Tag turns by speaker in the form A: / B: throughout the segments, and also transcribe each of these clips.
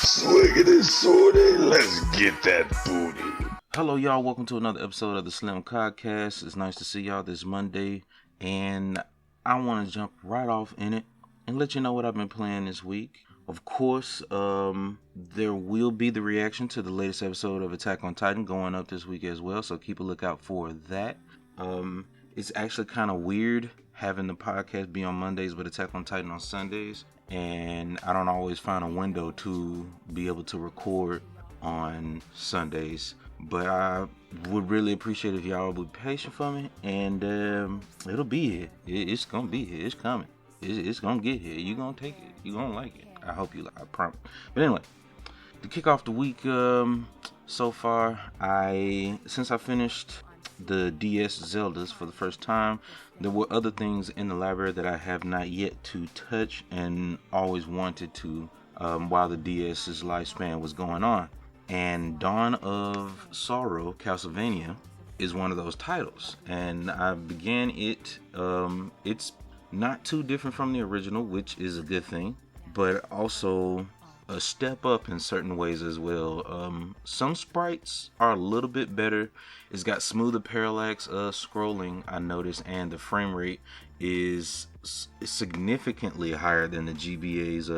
A: Swiggity swooty, let's get that booty.
B: Hello, y'all. Welcome to another episode of the Slim Cogcast. It's nice to see y'all this Monday, and I want to jump right off in it and let you know what I've been playing this week. Of course, there will be the reaction to the latest episode of Attack on Titan going up this week as well, so keep a lookout for that. It's actually kind of weird having the podcast be on Mondays but Attack on Titan on Sundays, and I don't always find a window to be able to record on Sundays, but I would really appreciate if y'all would be patient for me, and it'll be here. It's gonna be here. It's coming. It's gonna get here. You're gonna take it. You're gonna like it. I hope you like it. I promise. But anyway, to kick off the week, so far, since I finished the DS Zeldas for the first time, there were other things in the library that I have not yet to touch and always wanted to while the DS's lifespan was going on. And Dawn of Sorrow, Castlevania, is one of those titles. And I began it. It's not too different from the original, which is a good thing, but also a step up in certain ways as well. Some sprites are a little bit better. It's got smoother parallax scrolling, I noticed, and the frame rate is significantly higher than the GBA's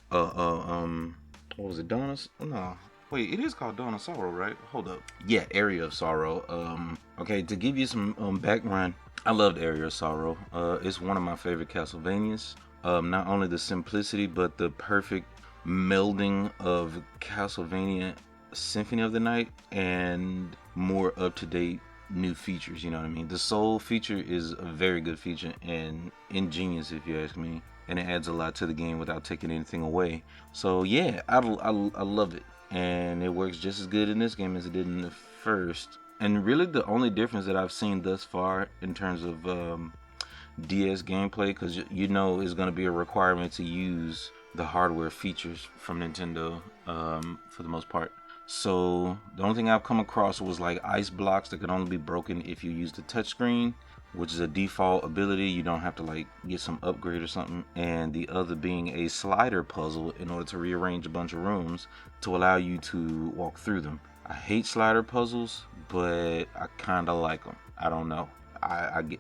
B: what was it, Dawn of... No. Wait, it is called Dawn of Sorrow, right? Hold up. Yeah, Area of Sorrow. Okay, to give you some background, I loved Area of Sorrow. It's one of my favorite Castlevanias. Not only the simplicity, but the perfect melding of Castlevania Symphony of the Night and more up-to-date new features, you know what I mean? The Soul feature is a very good feature and ingenious, if you ask me, and it adds a lot to the game without taking anything away. So yeah, I love it, and it works just as good in this game as it did in the first. And really the only difference that I've seen thus far in terms of DS gameplay, because you know it's going to be a requirement to use the hardware features from Nintendo for the most part. So the only thing I've come across was like ice blocks that could only be broken if you use the touchscreen, which is a default ability. You don't have to like get some upgrade or something. And the other being a slider puzzle in order to rearrange a bunch of rooms to allow you to walk through them. I hate slider puzzles, but I kind of like them. I don't know.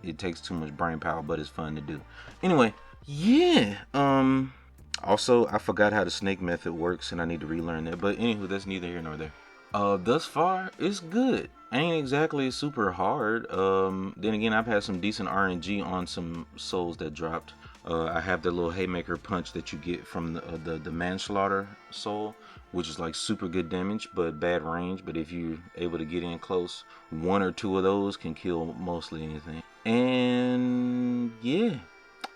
B: It takes too much brain power, but it's fun to do. Anyway, yeah. Also, I forgot how the snake method works, and I need to relearn that. But anywho, that's neither here nor there. Thus far, it's good. Ain't exactly super hard. Then again, I've had some decent RNG on some souls that dropped. I have the little haymaker punch that you get from the manslaughter soul, which is like super good damage but bad range. But if you're able to get in close, one or two of those can kill mostly anything. And yeah,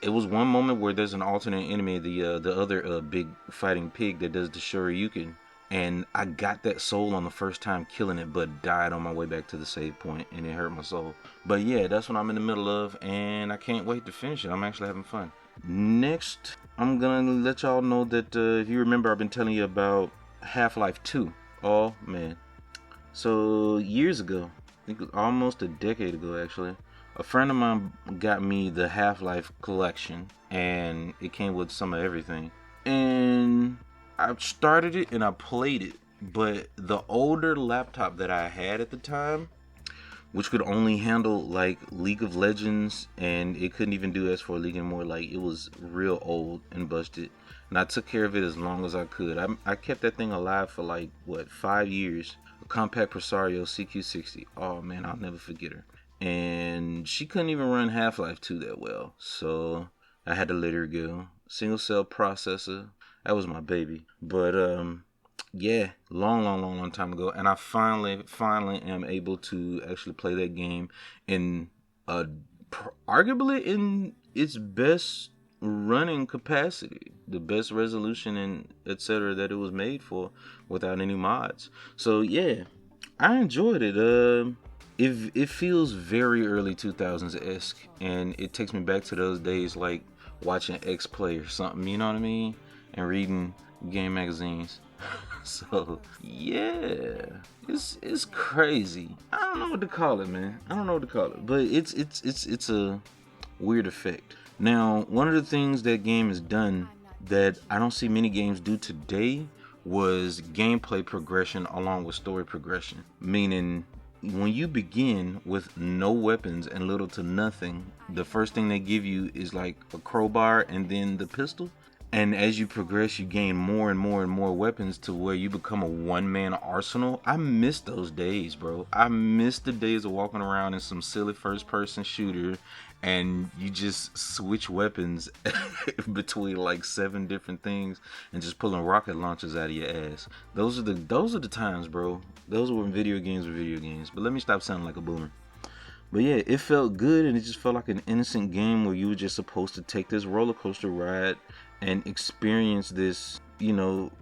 B: it was one moment where there's an alternate enemy, the other big fighting pig that does the Shoryuken, and I got that soul on the first time killing it, but died on my way back to the save point, and it hurt my soul. But yeah, that's what I'm in the middle of, and I can't wait to finish it. I'm actually having fun. Next, I'm gonna let y'all know that if you remember, I've been telling you about Half-Life 2. Oh man. So years ago, I think it was almost a decade ago actually, a friend of mine got me the Half-Life collection, and it came with some of everything. And I started it and I played it, but the older laptop that I had at the time, which could only handle like League of Legends, and it couldn't even do S4 League anymore, like it was real old and busted. And I took care of it as long as I could. I kept that thing alive for like, 5 years. A Compact Presario CQ60. Oh man, I'll never forget her. And she couldn't even run Half-Life 2 that well, so I had to let her go. Single cell processor, that was my baby. But yeah, long time ago, and I finally am able to actually play that game in arguably in its best running capacity, the best resolution and etc. that it was made for, without any mods. So yeah, I enjoyed it. It feels very early 2000s-esque, and it takes me back to those days like watching X-Play or something, you know what I mean? And reading game magazines. So yeah, it's crazy. I don't know what to call it, man. I don't know what to call it, but it's a weird effect. Now, one of the things that game has done that I don't see many games do today was gameplay progression along with story progression. Meaning, when you begin with no weapons and little to nothing, the first thing they give you is like a crowbar and then the pistol. And as you progress, you gain more and more and more weapons to where you become a one-man arsenal. I miss those days, bro. I miss the days of walking around in some silly first-person shooter and you just switch weapons between like 7 different things and just pulling rocket launchers out of your ass. Those are the times, bro. Those were when video games were video games. But let me stop sounding like a boomer. But yeah, it felt good, and it just felt like an innocent game where you were just supposed to take this roller coaster ride and experience this,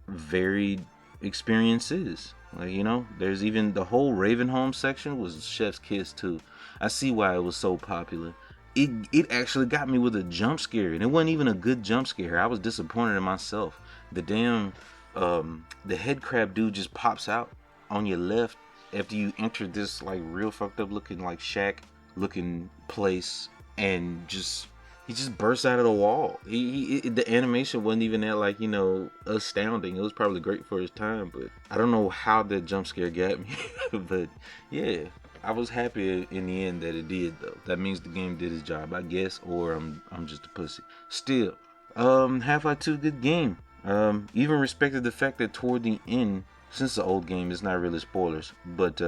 B: varied experiences. Like, there's even the whole Ravenholm section was chef's kiss too. I see why it was so popular. It actually got me with a jump scare, and it wasn't even a good jump scare. I was disappointed in myself. The damn the head crab dude just pops out on your left after you enter this like real fucked up looking like shack looking place, and he just bursts out of the wall. The animation wasn't even that like, astounding. It was probably great for his time, but I don't know how that jump scare got me. But yeah, I was happy in the end that it did though. That means the game did its job, I guess, or I'm just a pussy. Still, Half-Life 2 good game. Even respected the fact that toward the end, since the old game, it's not really spoilers, but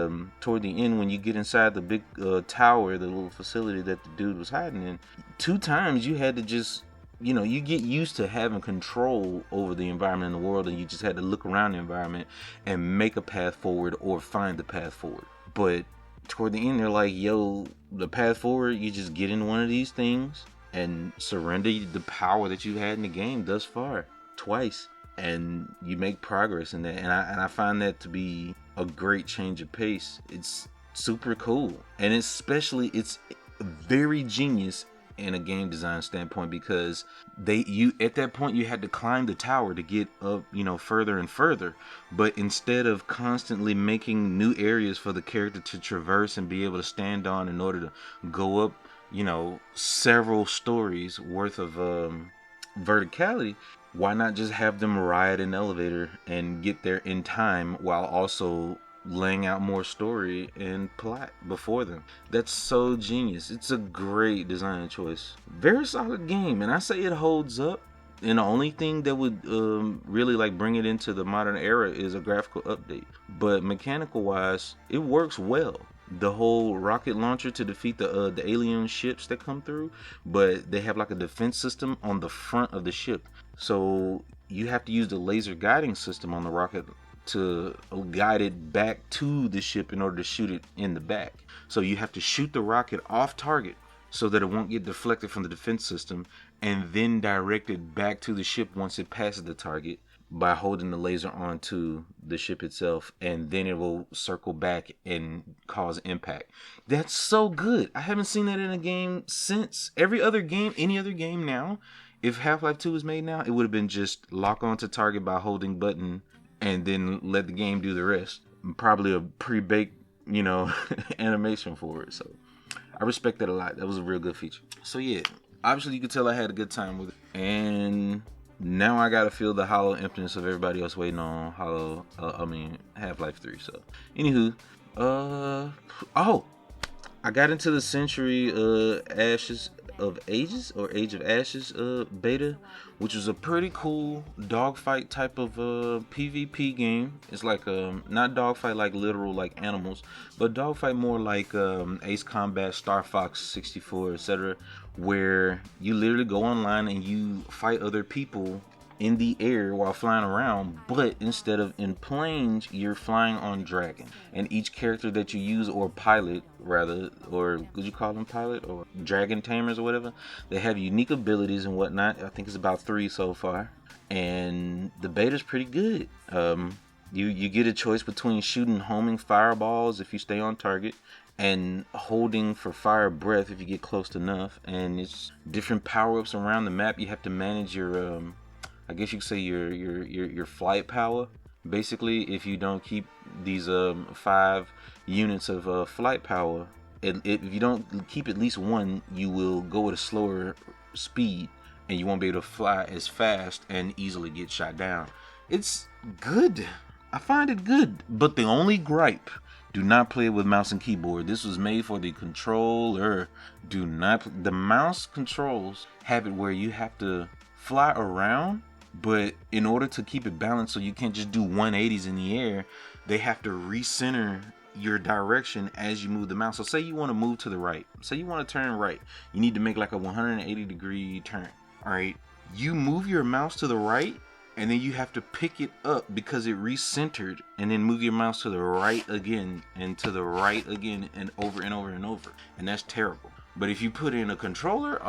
B: toward the end when you get inside the big tower, the little facility that the dude was hiding in, 2 times you had to just, you get used to having control over the environment in the world, and you just had to look around the environment and make a path forward or find the path forward. But toward the end, they're like, yo, the path forward, you just get in one of these things and surrender the power that you had in the game thus far, twice. And you make progress in that, and I find that to be a great change of pace. It's super cool, and it's very genius in a game design standpoint, because at that point you had to climb the tower to get up, further and further. But instead of constantly making new areas for the character to traverse and be able to stand on in order to go up, several stories worth of verticality, why not just have them ride an elevator and get there in time while also laying out more story and plot before them? That's so genius. It's a great design choice. Very solid game, and I say it holds up. And the only thing that would really like bring it into the modern era is a graphical update. But mechanical wise, it works well. The whole rocket launcher to defeat the alien ships that come through, but they have like a defense system on the front of the ship. So you have to use the laser guiding system on the rocket to guide it back to the ship in order to shoot it in the back. So you have to shoot the rocket off target so that it won't get deflected from the defense system, and then direct it back to the ship once it passes the target by holding the laser onto the ship itself, and then it will circle back and cause impact. That's so good. I haven't seen that in a game since. Any other game now, if Half-Life 2 was made now, it would have been just lock onto target by holding button and then let the game do the rest. Probably a pre-baked, animation for it. So I respect that a lot. That was a real good feature. So yeah, obviously you could tell I had a good time with it. And now I gotta feel the hollow emptiness of everybody else waiting on Half-Life 3. So, anywho, I got into the Century Ashes of Ages or Age of Ashes beta, which was a pretty cool dogfight type of PvP game. It's like not dogfight like literal like animals, but dogfight more like Ace Combat, Star Fox 64, etc., where you literally go online and you fight other people in the air while flying around, but instead of in planes, you're flying on dragon. And each character that you use, or pilot rather, or would you call them pilot or dragon tamers or whatever, they have unique abilities and whatnot. I think it's about 3 so far, and the beta's pretty good. You get a choice between shooting homing fireballs if you stay on target, and holding for fire breath if you get close enough. And it's different power-ups around the map. You have to manage your I guess you could say your flight power. Basically, if you don't keep these 5 units of flight power, if you don't keep at least 1, you will go at a slower speed and you won't be able to fly as fast and easily get shot down. It's good. I find it good. But the only gripe, do not play it with mouse and keyboard. This was made for the controller. The mouse controls have it where you have to fly around, but in order to keep it balanced so you can't just do 180s in the air, they have to recenter your direction as you move the mouse. So say you want to move to the right. Say you want to turn right. You need to make like a 180 degree turn. All right. You move your mouse to the right, and then you have to pick it up because it recentered, and then move your mouse to the right again and to the right again and over and over and over. And that's terrible. But if you put in a controller,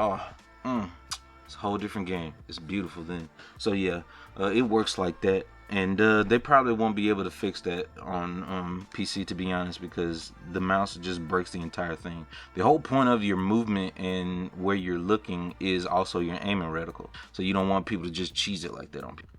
B: it's a whole different game. It's beautiful then. So yeah, it works like that. And they probably won't be able to fix that on PC, to be honest, because the mouse just breaks the entire thing. The whole point of your movement and where you're looking is also your aiming reticle. So you don't want people to just cheese it like that on people.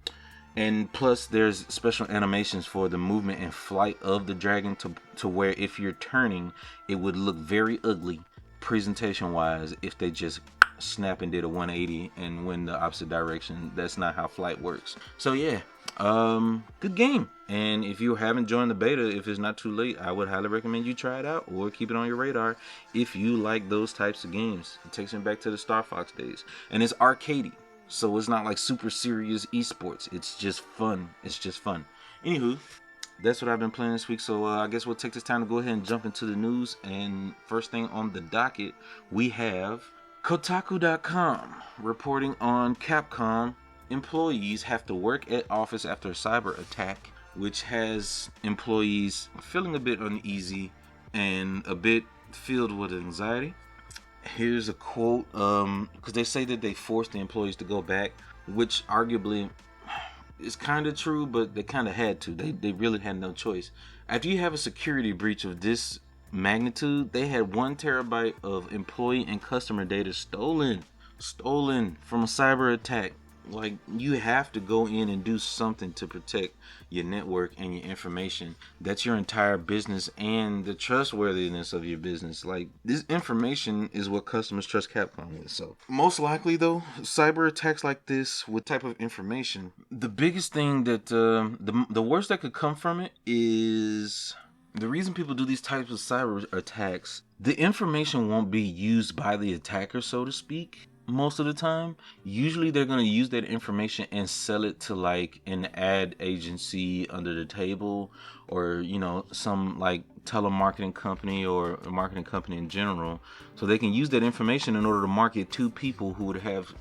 B: And plus, there's special animations for the movement and flight of the dragon to where if you're turning, it would look very ugly presentation-wise if they just snap and did a 180 and went the opposite direction. That's not how flight works. So yeah, good game. And if you haven't joined the beta, if it's not too late, I would highly recommend you try it out or keep it on your radar if you like those types of games. It takes me back to the Star Fox days, and it's arcadey, so it's not like super serious esports. It's just fun. Anywho, that's what I've been playing this week. So I guess we'll take this time to go ahead and jump into the news. And first thing on the docket, we have Kotaku.com reporting on Capcom employees have to work at office after a cyber attack, which has employees feeling a bit uneasy and a bit filled with anxiety. Here's a quote, because they say that they forced the employees to go back, which arguably is kind of true, but they kind of had to. They really had no choice. After you have a security breach of this magnitude, they had 1 terabyte of employee and customer data stolen from a cyber attack. Like, you have to go in and do something to protect your network and your information. That's your entire business and the trustworthiness of your business. Like, this information is what customers trust Capcom with. So most likely though, cyber attacks like this with type of information, the biggest thing that the worst that could come from it is the reason people do these types of cyber attacks. The information won't be used by the attacker, so to speak. Most of the time, usually they're going to use that information and sell it to like an ad agency under the table, or some like telemarketing company or a marketing company in general, so they can use that information in order to market to people who would have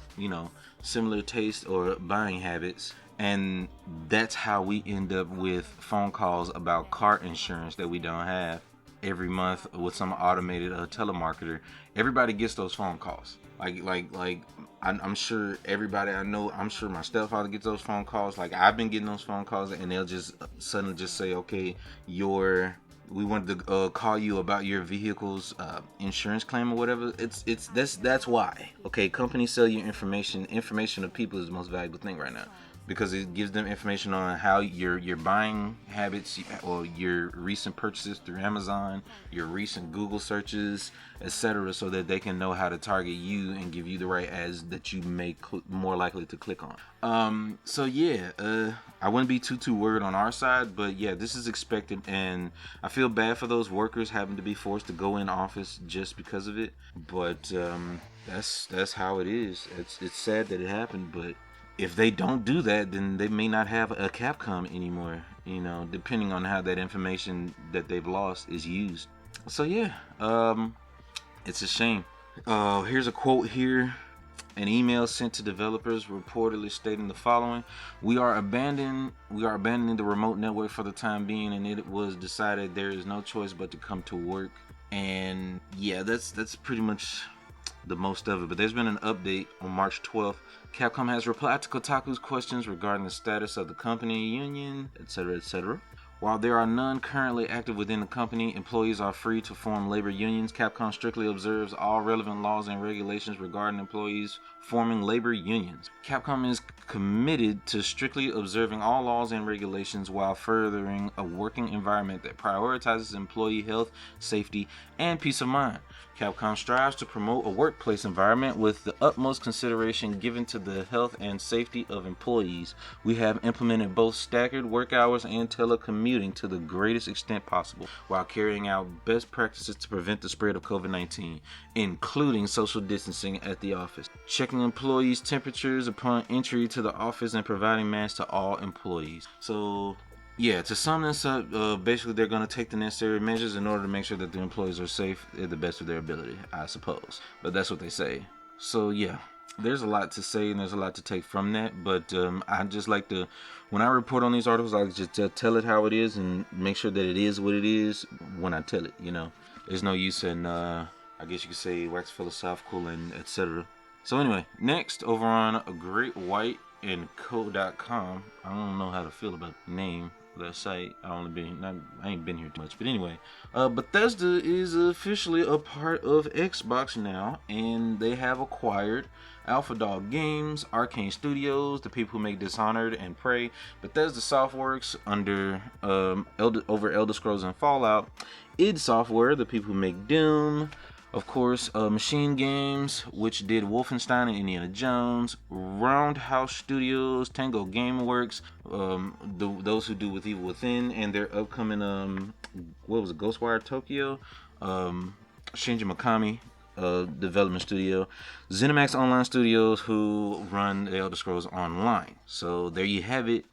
B: similar taste or buying habits. And that's how we end up with phone calls about car insurance that we don't have every month with some automated telemarketer. Everybody gets those phone calls. I'm sure everybody I know, I'm sure my stepfather gets those phone calls. Like, I've been getting those phone calls, and they'll just suddenly just say, okay, we wanted to call you about your vehicle's insurance claim or whatever. That's why. Okay, companies sell you information. Information of people is the most valuable thing right now, because it gives them information on how your buying habits or your recent purchases through Amazon, your recent Google searches, etc., so that they can know how to target you and give you the right ads that you may more likely to click on. So yeah, I wouldn't be too worried on our side, but yeah, this is expected, and I feel bad for those workers having to be forced to go in office just because of it. But that's how it is. It's sad that it happened, but if they don't do that, then they may not have a Capcom anymore, depending on how that information that they've lost is used. So yeah, it's a shame. Here's a quote here. An email sent to developers reportedly stating the following: We are abandoning the remote network for the time being, and it was decided there is no choice but to come to work. And yeah, that's pretty much the most of it. But there's been an update on March 12th. Capcom has replied to Kotaku's questions regarding the status of the company union, etc., etc. While there are none currently active within the company, employees are free to form labor unions. Capcom strictly observes all relevant laws and regulations regarding employees forming labor unions. Capcom is committed to strictly observing all laws and regulations while furthering a working environment that prioritizes employee health, safety, and peace of mind. Capcom strives to promote a workplace environment with the utmost consideration given to the health and safety of employees. We have implemented both staggered work hours and telecommuting to the greatest extent possible, while carrying out best practices to prevent the spread of COVID-19, including social distancing at the office, checking employees' temperatures upon entry to the office, and providing masks to all employees. So, yeah, to sum this up, basically they're going to take the necessary measures in order to make sure that the employees are safe at the best of their ability, I suppose. But that's what they say. So, yeah, there's a lot to say and there's a lot to take from that. But I just like to, when I report on these articles, I just tell it how it is and make sure that it is what it is when I tell it, you know. There's no use in, I guess you could say, wax philosophical and etc. So anyway, next over on Great White and Co.com, I don't know how to feel about the name of that site. I ain't been here too much, but anyway, Bethesda is officially a part of Xbox now, and they have acquired Alpha Dog Games, Arkane Studios, the people who make Dishonored and Prey, Bethesda Softworks under over Elder Scrolls and Fallout, id Software, the people who make Doom. Of course, MachineGames, which did Wolfenstein and Indiana Jones, Roundhouse Studios, Tango Gameworks, those who do With Evil Within, and their upcoming, Ghostwire Tokyo, Shinji Mikami development studio, ZeniMax Online Studios, who run the Elder Scrolls Online. So there you have it.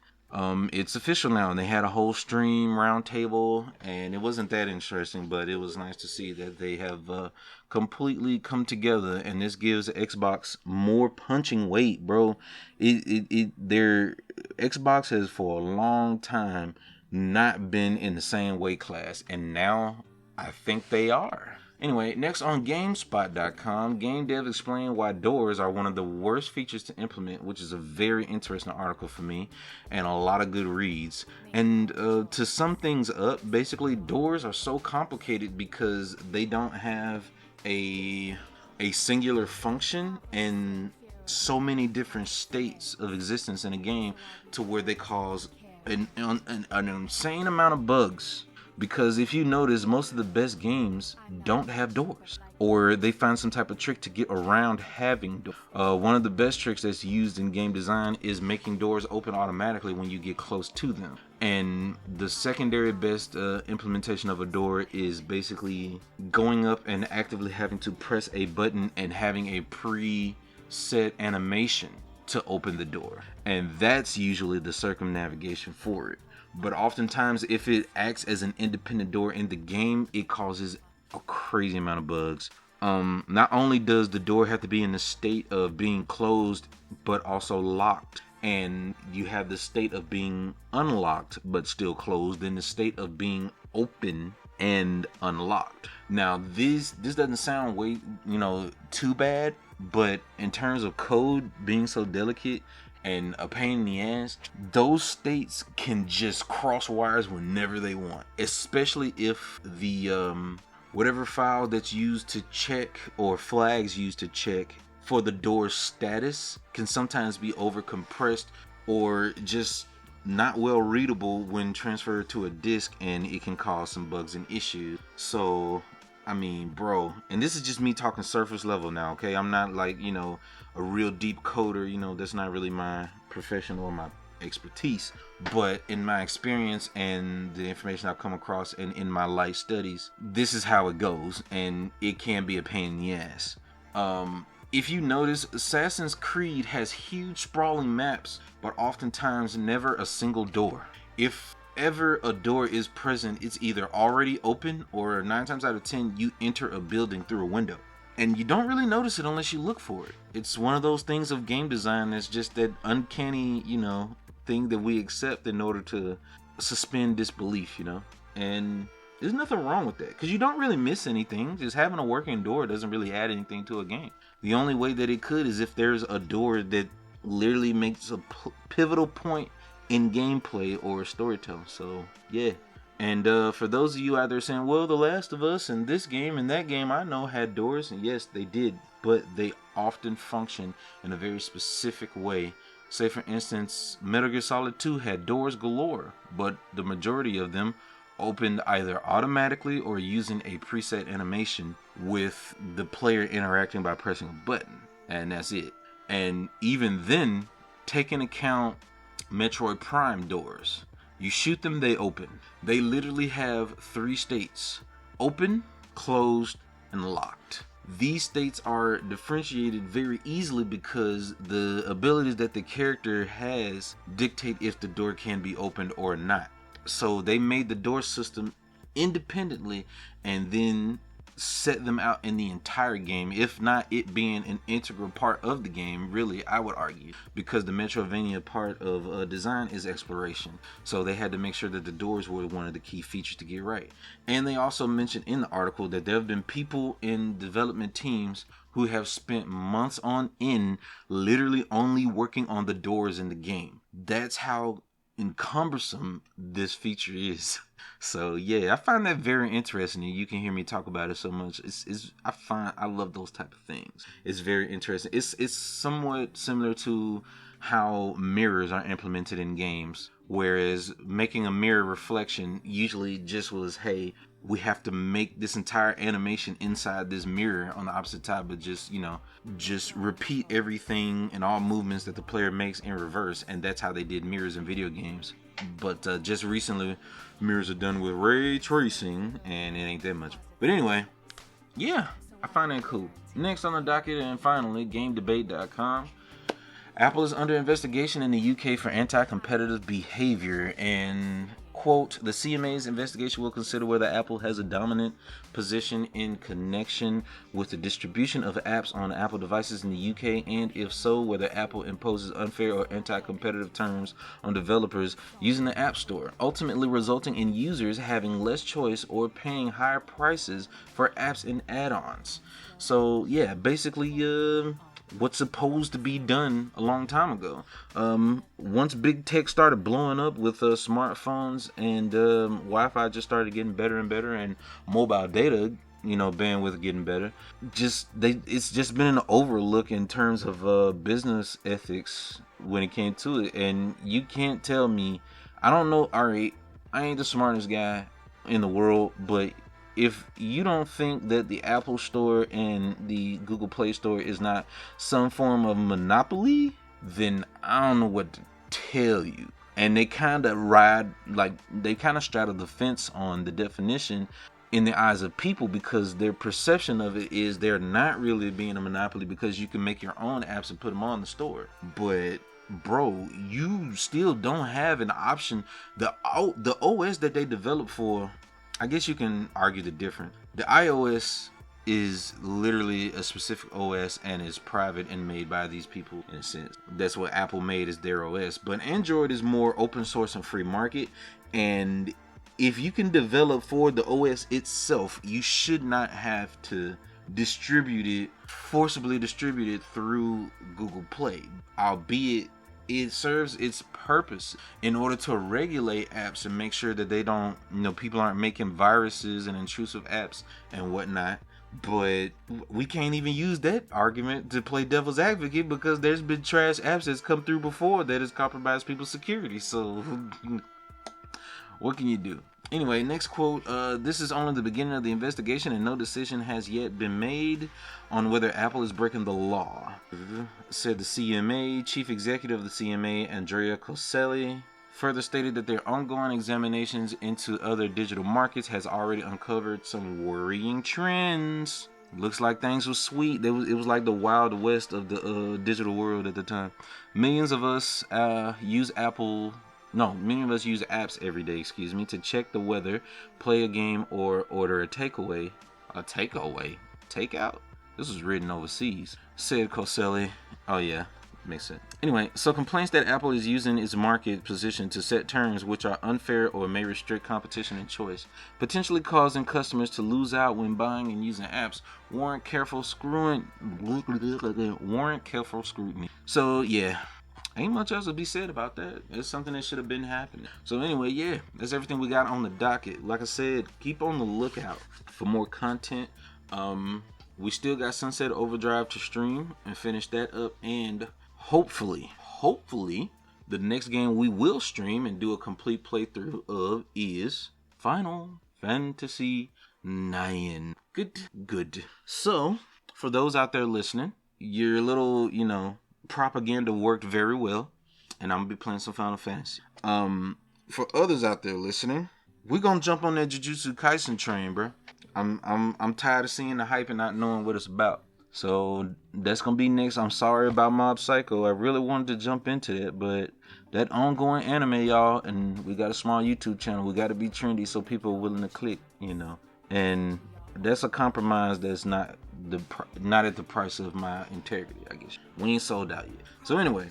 B: It's official now, and they had a whole stream roundtable, and it wasn't that interesting, but it was nice to see that they have completely come together, and this gives Xbox more punching weight, bro. Their Xbox has for a long time not been in the same weight class, and now I think they are. Anyway, next on GameSpot.com, game devs explain why doors are one of the worst features to implement, which is a very interesting article for me and a lot of good reads. And to sum things up, basically doors are so complicated because they don't have a singular function and so many different states of existence in a game to where they cause an insane amount of bugs. Because if you notice, most of the best games don't have doors, or they find some type of trick to get around having doors. One of the best tricks that's used in game design is making doors open automatically when you get close to them. And the secondary best implementation of a door is basically going up and actively having to press a button and having a pre-set animation to open the door. And that's usually the circumnavigation for it. But oftentimes, if it acts as an independent door in the game, it causes a crazy amount of bugs. Not only does the door have to be in the state of being closed, but also locked. And you have the state of being unlocked, but still closed, then the state of being open and unlocked. Now, this doesn't sound too bad, but in terms of code being so delicate and a pain in the ass, those states can just cross wires whenever they want, especially if the whatever file that's used to check or flags used to check for the door's status can sometimes be over compressed or just not well readable when transferred to a disk, and it can cause some bugs and issues. So I mean, bro, and this is just me talking surface level now, okay? I'm not like, a real deep coder, that's not really my profession or my expertise. But in my experience and the information I've come across and in my life studies, this is how it goes, and it can be a pain in the ass. If you notice, Assassin's Creed has huge sprawling maps, but oftentimes never a single door. If ever a door is present, it's either already open or 9 times out of 10 you enter a building through a window, and you don't really notice it unless you look for it. It's one of those things of game design that's just that uncanny thing that we accept in order to suspend disbelief, and there's nothing wrong with that because you don't really miss anything. Just having a working door doesn't really add anything to a game. The only way that it could is if there's a door that literally makes a pivotal point in gameplay or storytelling. So yeah. And for those of you out there saying, well, The Last of Us and this game and that game I know had doors, and yes, they did, but they often function in a very specific way. Say, for instance, Metal Gear Solid 2 had doors galore, but the majority of them opened either automatically or using a preset animation with the player interacting by pressing a button, and that's it. And even then, take into account Metroid Prime doors. You shoot them, they open. They literally have 3 states: open, closed, and locked. These states are differentiated very easily because the abilities that the character has dictate if the door can be opened or not. So they made the door system independently and then set them out in the entire game, if not it being an integral part of the game, really, I would argue, because the Metroidvania part of design is exploration. So they had to make sure that the doors were one of the key features to get right. And they also mentioned in the article that there have been people in development teams who have spent months on end literally only working on the doors in the game. That's how cumbersome this feature is. So yeah, I find that very interesting, and you can hear me talk about it so much. I love those type of things. It's very interesting. It's somewhat similar to how mirrors are implemented in games, whereas making a mirror reflection usually just was, hey, we have to make this entire animation inside this mirror on the opposite side, but just repeat everything and all movements that the player makes in reverse, and that's how they did mirrors in video games. But just recently, mirrors are done with ray tracing, and it ain't that much. But anyway, yeah, I find that cool. Next on the docket, and finally, GameDebate.com. Apple is under investigation in the UK for anti-competitive behavior, and quote, the CMA's investigation will consider whether Apple has a dominant position in connection with the distribution of apps on Apple devices in the UK, and if so, whether Apple imposes unfair or anti-competitive terms on developers using the App Store, ultimately resulting in users having less choice or paying higher prices for apps and add-ons. So yeah, basically what's supposed to be done a long time ago. Once big tech started blowing up with smartphones and Wi-Fi just started getting better and better, and mobile data, bandwidth getting better, it's just been an overlook in terms of business ethics when it came to it. And you can't tell me, I don't know, alright, I ain't the smartest guy in the world, but if you don't think that the Apple Store and the Google Play Store is not some form of monopoly, then I don't know what to tell you. And they kind of straddle the fence on the definition in the eyes of people, because their perception of it is they're not really being a monopoly because you can make your own apps and put them on the store. But bro, you still don't have an option. The OS that they developed for, I guess you can argue the difference. The iOS is literally a specific OS and is private and made by these people in a sense. That's what Apple made as their OS. But Android is more open source and free market. And if you can develop for the OS itself, you should not have to forcibly distribute it through Google Play. Albeit it serves its purpose in order to regulate apps and make sure that they don't, people aren't making viruses and intrusive apps and whatnot. But we can't even use that argument to play devil's advocate, because there's been trash apps that's come through before that has compromised people's security. So what can you do? Anyway, next quote. This is only the beginning of the investigation, and no decision has yet been made on whether Apple is breaking the law, said the CMA. Chief executive of the CMA, Andrea Coselli, further stated that their ongoing examinations into other digital markets has already uncovered some worrying trends. Looks like things were sweet. It was like the Wild West of the digital world at the time. Many of us use apps every day, to check the weather, play a game, or order a takeaway. Takeout? This was written overseas, said Coselli. Oh yeah, makes sense. Anyway, so complaints that Apple is using its market position to set terms which are unfair or may restrict competition and choice, potentially causing customers to lose out when buying and using apps, warrant careful scrutiny. So yeah, Ain't much else to be said about that. It's something that should have been happening. So anyway, yeah, that's everything we got on the docket. Like I said, keep on the lookout for more content. We still got Sunset Overdrive to stream and finish that up, and hopefully, the next game we will stream and do a complete playthrough of is Final Fantasy IX. Good. So, for those out there listening, your little, propaganda worked very well, and I'm gonna be playing some Final Fantasy. For others out there listening, we're gonna jump on that Jujutsu Kaisen train, bro. I'm tired of seeing the hype and not knowing what it's about. So that's gonna be next. I'm sorry about Mob Psycho. I really wanted to jump into that, but that ongoing anime, y'all, and we got a small YouTube channel. We got to be trendy so people are willing to click, and that's a compromise that's not at the price of my integrity, I guess. We ain't sold out yet. So anyway,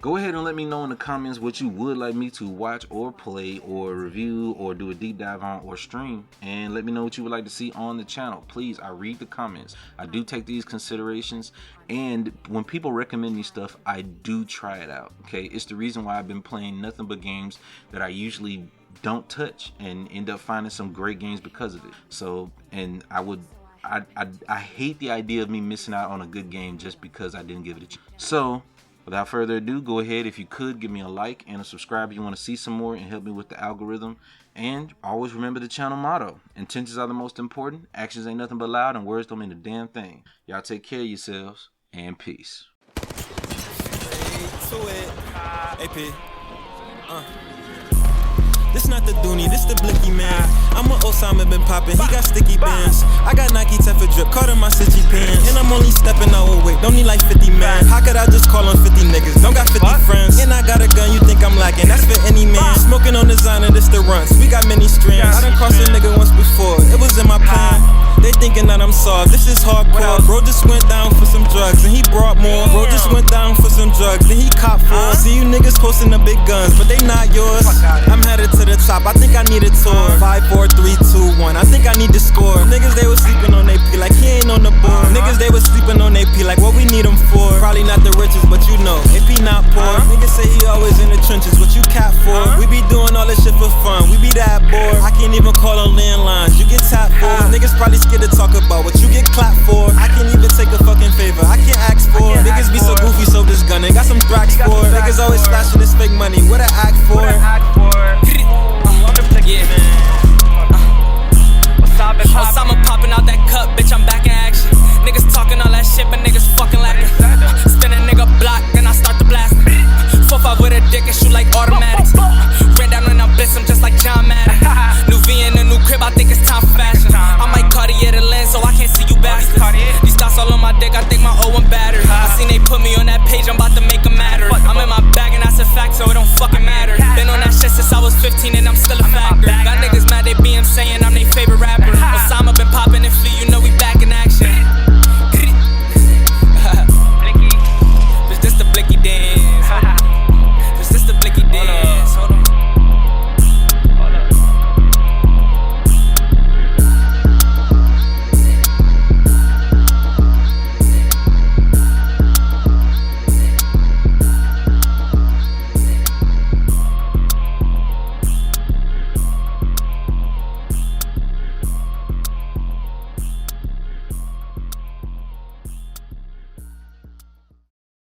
B: go ahead and let me know in the comments what you would like me to watch or play or review or do a deep dive on or stream, and let me know what you would like to see on the channel. Please, I read the comments. I do take these considerations, and when people recommend me stuff, I do try it out. Okay, it's the reason why I've been playing nothing but games that I usually don't touch and end up finding some great games because of it. So, and I hate the idea of me missing out on a good game just because I didn't give it a chance. So without further ado, go ahead, if you could, give me a like and a subscribe if you want to see some more and help me with the algorithm. And always remember the channel motto: intentions are the most important, actions ain't nothing but loud, and words don't mean a damn thing. Y'all take care of yourselves, and peace.
C: This not the Dooney, this the Blicky man. I'm a Osama been poppin', he got sticky bands. I got Nike Teffa drip, caught in my city pants. And I'm only stepping out with weight, don't need like 50 man. How could I just call on 50 niggas? Don't got 50 friends. And I got a gun, you think I'm lacking, that's for any man. Smoking on designer, this the runs, we got many strands. I done crossed a nigga once before, it was in my plan. They thinking that I'm soft, this is hardcore. Bro just went down for some drugs, and he brought more. Bro just went down for some drugs, then he caught 4. See you niggas posting the big guns, but they not yours. I'm headed to the top, I think I need a tour. 5, 4, 3, 2, 1, I think I need to score. Niggas they was sleeping on they P like he ain't on the board. Niggas they was sleeping on they P like what we need them for. Probably not the richest, but you know, if